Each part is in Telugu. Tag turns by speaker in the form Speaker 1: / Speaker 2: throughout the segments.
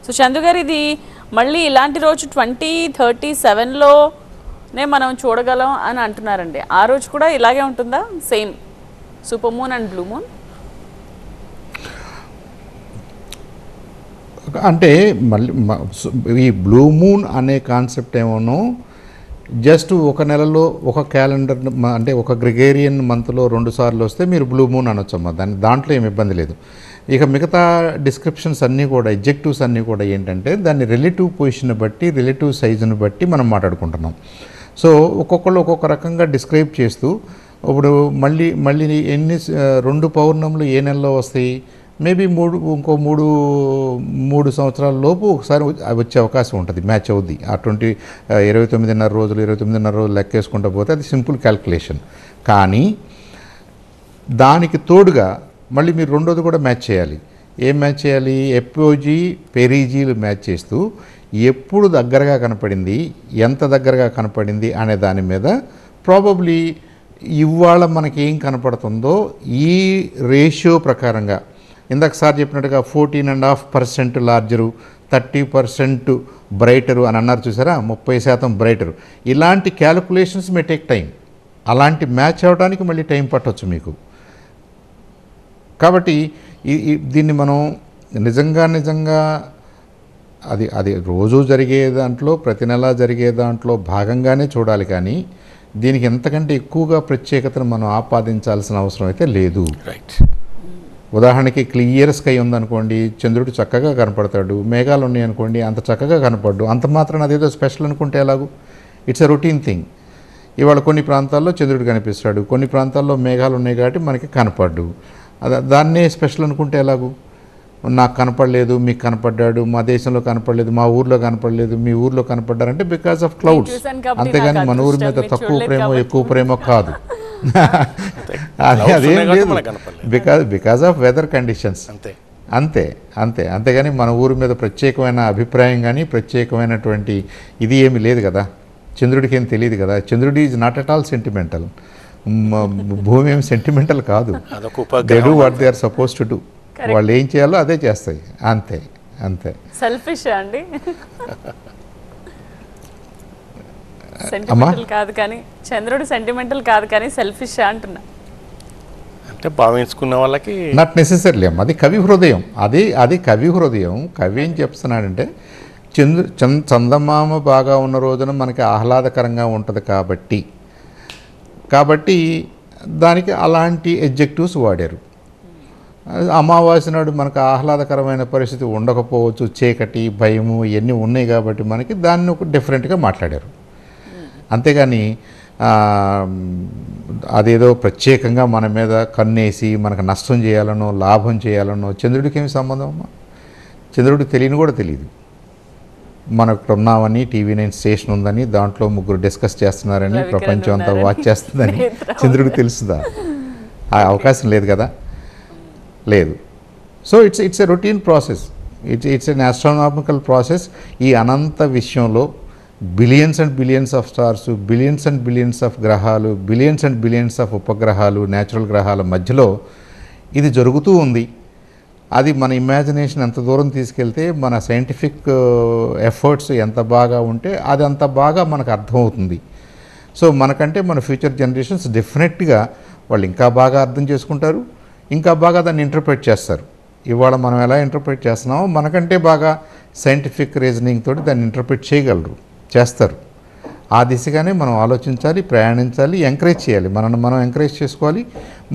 Speaker 1: సో చందు గారు ఇది మళ్ళీ ఇలాంటి రోజు 2037లోనే మనం చూడగలం అని అంటున్నారండి. ఆ రోజు కూడా ఇలాగే ఉంటుందా? Same super moon and blue moon?
Speaker 2: అంటే మళ్ళీ ఈ బ్లూ మూన్ అనే కాన్సెప్ట్ ఏమోనో జస్ట్ ఒక నెలలో ఒక క్యాలెండర్ అంటే ఒక గ్రెగేరియన్ మంత్లో 2 సార్లు వస్తే మీరు బ్లూ మూన్ అనొచ్చమ్మా. దాంట్లో ఏమి ఇబ్బంది లేదు. ఇక మిగతా డిస్క్రిప్షన్స్ అన్నీ కూడా ఎడ్జెక్టివ్స్ అన్నీ కూడా ఏంటంటే దాన్ని రిలేటివ్ పొజిషన్ బట్టి రిలేటివ్ సైజుని బట్టి మనం మాట్లాడుకుంటున్నాం. సో ఒక్కొక్కళ్ళు ఒక్కొక్క రకంగా డిస్క్రైబ్ చేస్తూ ఇప్పుడు మళ్ళీ 2 పౌర్ణములు ఏ నెలలో వస్తాయి? మేబీ ఇంకో మూడు సంవత్సరాల లోపు ఒకసారి వచ్చే అవకాశం ఉంటుంది, మ్యాచ్ అవుద్ది. ఆ 29.5 రోజులు లెక్కేసుకుంటూ పోతే అది సింపుల్ క్యాల్కులేషన్. కానీ దానికి తోడుగా మళ్ళీ మీరు రెండోది కూడా మ్యాచ్ చేయాలి. ఏం మ్యాచ్ చేయాలి? ఎపోజీ పెరిజీలు మ్యాచ్ చేస్తూ ఎప్పుడు దగ్గరగా కనపడింది, ఎంత దగ్గరగా కనపడింది అనే దాని మీద ప్రాబబ్లీ ఇవాళ మనకి ఏం కనపడుతుందో ఈ రేషియో ప్రకారంగా ఇందాక సార్ చెప్పినట్టుగా 14.5% లార్జరు, 30% బ్రైటరు అని అన్నారు చూసారా, 30% బ్రైటరు. ఇలాంటి క్యాలిక్యులేషన్స్ మే టేక్ టైం. అలాంటి మ్యాచ్ అవ్వడానికి మళ్ళీ టైం పట్టవచ్చు మీకు. కాబట్టి దీన్ని మనం నిజంగా అది రోజు జరిగే దాంట్లో ప్రతి నెల జరిగే దాంట్లో భాగంగానే చూడాలి. కానీ దీనికి ఎంతకంటే ఎక్కువగా ప్రత్యేకతను మనం ఆపాదించాల్సిన అవసరం అయితే లేదు.
Speaker 3: రైట్.
Speaker 2: ఉదాహరణకి క్లియర్ స్కై ఉందనుకోండి, చంద్రుడు చక్కగా కనపడతాడు. మేఘాలు ఉన్నాయనుకోండి, అంత చక్కగా కనపడ్డు. అంత మాత్రం అదేదో స్పెషల్ అనుకుంటే ఎలాగూ? It's a routine thing. ఇవాళ కొన్ని ప్రాంతాల్లో చంద్రుడు కనిపిస్తాడు, కొన్ని ప్రాంతాల్లో మేఘాలు ఉన్నాయి కాబట్టి మనకి కనపడ్డు. దాన్నే స్పెషల్ అనుకుంటే ఎలాగూ? నాకు కనపడలేదు, మీకు కనపడ్డాడు, మా దేశంలో కనపడలేదు, మా ఊర్లో కనపడలేదు, మీ ఊర్లో కనపడ్డారంటే బికాస్ ఆఫ్ క్లౌడ్స్. అంతేగాని మన ఊరి మీద తక్కువ ప్రేమ ఎక్కువ ప్రేమ కాదు. అదేం లేదు, బికాస్ ఆఫ్ వెదర్ కండిషన్స్. అంతేగాని మన ఊరి మీద ప్రత్యేకమైన అభిప్రాయం కానీ ప్రత్యేకమైనటువంటి ఇది ఏమి లేదు కదా. చంద్రుడికి ఏం తెలియదు కదా. చంద్రుడి is not at all sentimental. భూమి ఏమి సెంటిమెంటల్ కాదు. They do what they are suppose to do. వాళ్ళు ఏం చేయాలో అదే చేస్తాయి. అంతే.
Speaker 1: సెల్ఫిష్ అండి. సెంటిమెంటల్ కాదు కానీ చంద్రుడు సెంటిమెంటల్ కాదు కానీ సెల్ఫిష్ అంటున్నా.
Speaker 3: అంటే భావించుకున్న వాళ్ళకి
Speaker 2: నాట్ నెసెసరీలీ అమ్మ. అది కవి హృదయం. అది కవి హృదయం. కవి ఏం చెప్తున్నాడంటే చందమామ బాగా ఉన్న రోజున మనకి ఆహ్లాదకరంగా ఉంటుంది కాబట్టి దానికి అలాంటి ఎడ్జెక్టివ్స్ వాడారు. అమావాస్య నాడు మనకు ఆహ్లాదకరమైన పరిస్థితి ఉండకపోవచ్చు, చీకటి భయము ఇవన్నీ ఉన్నాయి కాబట్టి మనకి దాన్ని ఒక డిఫరెంట్గా మాట్లాడారు. అంతేగాని అదేదో ప్రత్యేకంగా మన మీద కన్నేసి మనకు నష్టం చేయాలనో లాభం చేయాలనో చంద్రుడికి ఏమి సంబంధం అమ్మా? చంద్రుడికి తెలియని కూడా తెలియదు. మనకు ఉన్నామని TV9 స్టేషన్ ఉందని, దాంట్లో 3 డిస్కస్ చేస్తున్నారని, ప్రపంచం అంతా వాచ్ చేస్తుందని చంద్రుడికి తెలుస్తుందా? ఆ అవకాశం లేదు కదా, లేదు. So it's a routine process. It's an astronomical process. ఈ అనంత విషయంలో billions and billions of stars, billions and billions of గ్రహాలు, బిలియన్స్ అండ్ బిలియన్స్ ఆఫ్ ఉపగ్రహాలు, న్యాచురల్ గ్రహాల మధ్యలో ఇది జరుగుతూ ఉంది. అది మన ఇమాజినేషన్ ఎంత దూరం తీసుకెళ్తే, మన సైంటిఫిక్ ఎఫర్ట్స్ ఎంత బాగా ఉంటే అది అంత బాగా మనకు అర్థమవుతుంది. సో మనకంటే మన ఫ్యూచర్ జనరేషన్స్ డెఫినెట్గా వాళ్ళు ఇంకా బాగా అర్థం చేసుకుంటారు, ఇంకా బాగా దాన్ని ఇంటర్ప్రెట్ చేస్తారు. ఇవాళ మనం ఎలా ఇంటర్ప్రెట్ చేస్తున్నామో మనకంటే బాగా సైంటిఫిక్ రీజనింగ్ తోటి దాన్ని ఇంటర్ప్రెట్ చేస్తారు. ఆ దిశగానే మనం ఆలోచించాలి, ప్రయాణించాలి, ఎంకరేజ్ చేయాలి. మనల్ని మనం ఎంకరేజ్ చేసుకోవాలి.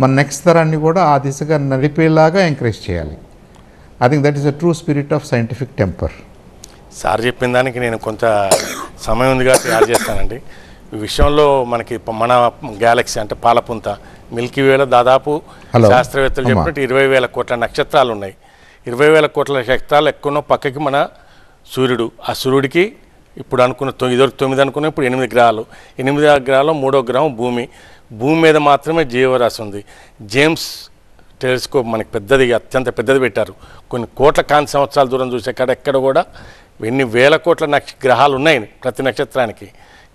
Speaker 2: మన నెక్స్ట్ తరాన్ని కూడా ఆ దిశగా నడిపేలాగా ఎంకరేజ్ చేయాలి. I think that is the true spirit of scientific temper.
Speaker 3: Sir చెప్పిన దానికి నేను కొంత సమయం ఉంది కాబట్టి యాడ్ చేస్తానండి. ఈ విషయంలో మనకి మన గ్యాలక్సీ అంటే పాలపుంత మిల్కీవేలో దాదాపు శాస్త్రవేత్తలు చెప్పినట్టు 20,000 కోట్ల నక్షత్రాలు ఉన్నాయి. 20,000 కోట్ల నక్షత్రాలు ఎక్కడో పక్కకి మన సూర్యుడు. ఆ సూర్యుడికి ఇప్పుడు అనుకున్న 9 అనుకున్నాం, ఇప్పుడు 8 గ్రహాలు. 8 గ్రహాల్లో 3వ గ్రహం భూమి. భూమి మీద మాత్రమే జీవరాశి ఉంది. జేమ్స్ టెలిస్కోప్ మనకి పెద్దది, అత్యంత పెద్దది పెట్టారు. కొన్ని కోట్ల కాంతి సంవత్సరాల దూరం చూసే కాడ ఎక్కడ కూడా ఎన్ని వేల కోట్ల గ్రహాలు ఉన్నాయి ప్రతి నక్షత్రానికి,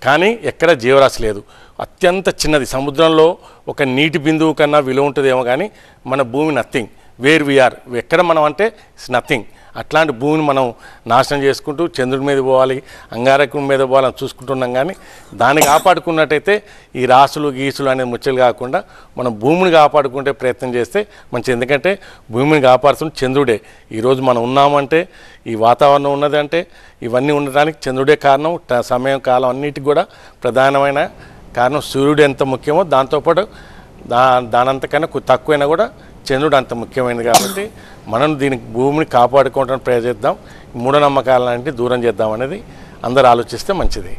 Speaker 3: కానీ ఎక్కడ జీవరాశి లేదు. అత్యంత చిన్నది, సముద్రంలో ఒక నీటి బిందువు కన్నా విలువ ఉంటుందేమో కానీ మన భూమి నథింగ్. వేర్ వీఆర్, ఎక్కడ మనం అంటే ఇట్స్ నథింగ్. అట్లాంటి భూమిని మనం నాశనం చేసుకుంటూ చంద్రుడి మీద పోవాలి, అంగారకం మీద పోవాలని చూసుకుంటున్నాం. కానీ దాన్ని కాపాడుకున్నట్టయితే ఈ రాసులు గీసులు అనే ముచ్చలు కాకుండా మనం భూమిని కాపాడుకుంటే ప్రయత్నం చేస్తే మంచిది. ఎందుకంటే భూమిని కాపాడుతున్న చంద్రుడే. ఈరోజు మనం ఉన్నామంటే, ఈ వాతావరణం ఉన్నదంటే ఇవన్నీ ఉండడానికి చంద్రుడే కారణం. సమయం కాలం అన్నిటికి కూడా ప్రధానమైన కారణం సూర్యుడు ఎంత ముఖ్యమో దాంతోపాటు దానంతకన్నా తక్కువైనా కూడా చంద్రుడు అంత ముఖ్యమైనది. కాబట్టి మనం దీనికి భూమిని కాపాడుకోవడానికి ప్రయత్నిద్దాం. మూఢనమ్మకాలన్నింటినీ దూరం చేద్దాం అనేది అందరూ ఆలోచిస్తే మంచిది.